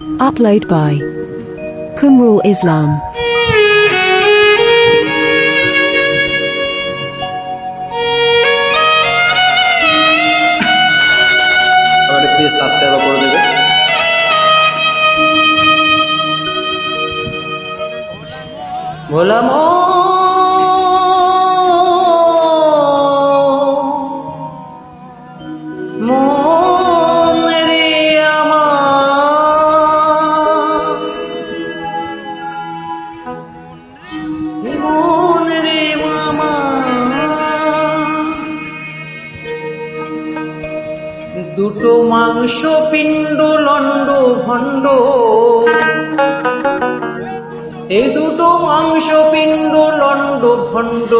Upload by Kumrul Islam. Please subscribe করে দেবে। ভোলা মন রে আমার, মন রে মামা, দুটো মাংস পিণ্ড লন্ড ভণ্ড, এই দুটো মাংস পিণ্ড লন্ড ভণ্ড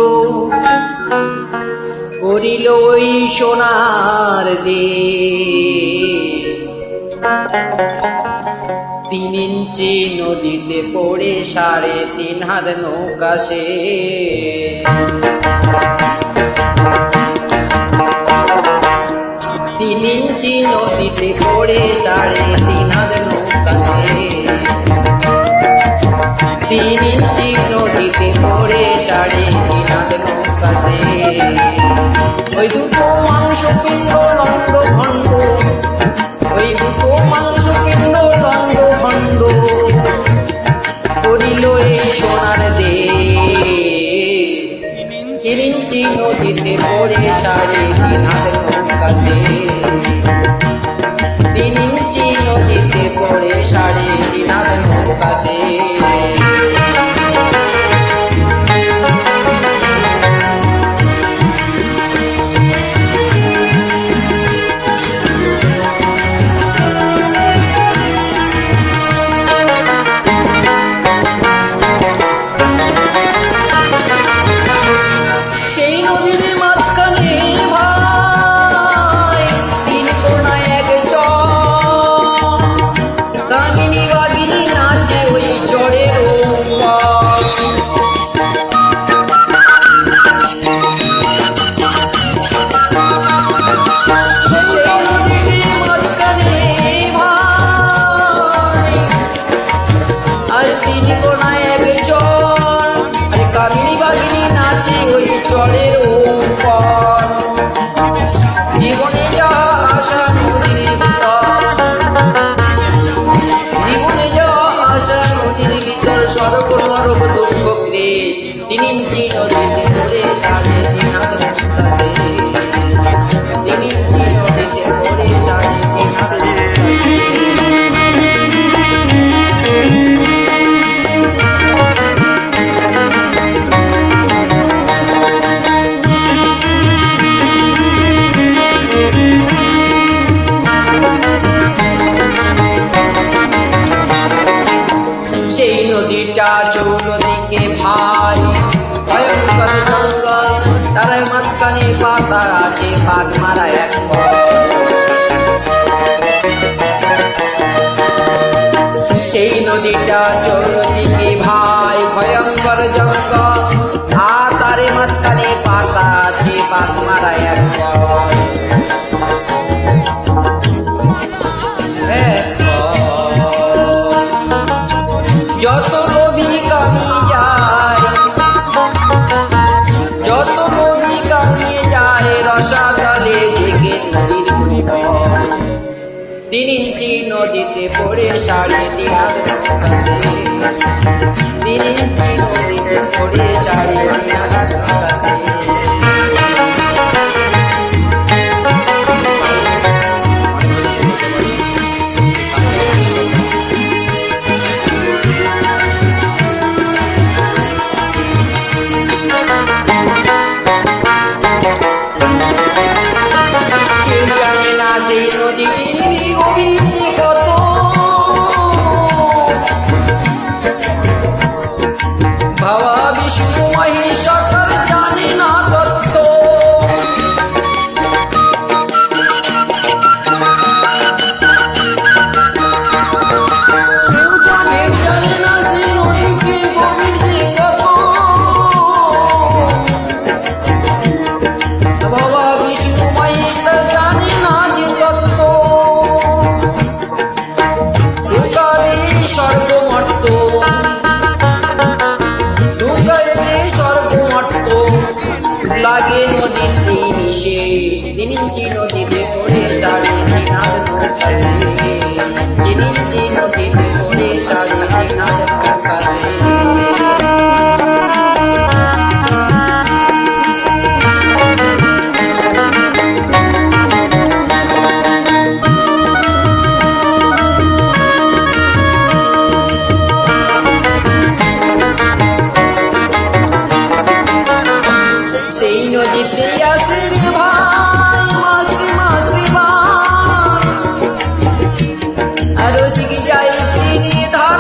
করিল ওই সোনার দে 3 ইঞ্চি নদীতে পড়ে 3.5 হাত নৌকা সে। 3 ইঞ্চি নদীতে পড়ে 3.5 হাত নৌকা সে। 3 ইঞ্চি নদীতে পড়ে 3.5 হাত নৌকা সে। ওই দুটো মাংস পিণ্ড লন্ড ভণ্ড, ওই দুটো মাংস পিণ্ড লন্ড ভণ্ড করিল এই সোনার দে। 3 ইঞ্চি নদীতে পড়ে 3.5 হাত নৌকা সে। 3 ইঞ্চি নদীতে পড়ে 3.5 হাত নৌকা সে। সেই নদীর মাঝখানে ভাই 3 কোণায় এক চর, কামিনী বাগিনী নাচে ওই চরের উপর। সেই নদীর মাঝখানে ভাই আর 3 কোণায় এক চর, আরে কামিনী বাগিনী নাচে ওই চরের উপর। জীবনে যা আশা নদীর ভিতর, জীবনে যা আশা নদীর ভিতর, স্বর্গ নরক দুঃখ ক্লেশ 3 ইঞ্চি নদীতে পড়ে 3.5 হাত নৌকা সে। 3 ইঞ্চি নদীতে পড়ে 3.5 হাত নৌকা সে। সেই নদীটা চৌনদীকে ভাই ভয়ঙ্কর জঙ্গল, তার মাঝখানে পাতা আছে বাঘ মারা এক পথ। সেই নদীটা চৌনদীকে ভাই ভয়ঙ্কর জঙ্গল, আর তার মাঝখানে পাতা আছে বাঘ মারা এক পথ। যত নবী কামি যায়, যত নবী কামিয়ে যায় রসাতলে দেখে নদীর উপর। 3 ইঞ্চি নদীতে পড়ে 3.5 হাত নৌকা সে। 3 ইঞ্চি নদীতে পড়ে 3.5 হাত নৌকা সে। কেউ জানে না সেই নদীটির গভীরতা কত, ভাবা বিষ্ণু মহেশ্বর জানে না তো। স্বর্গমর্ত, ঢুকাইলে স্বর্গমর্ত, লাগে নদীর তিনি শেষ। 3 ইঞ্চি নদীতে পড়ে 3.5 হাত নৌকা শেষ। 3 ইঞ্চি নদীতে পড়ে 3.5 হাত নৌকা শেষ। সেই নদীতে আসে রে ভাই মাসি মাসি ভাই, আর রসিক যাই তিনি ধার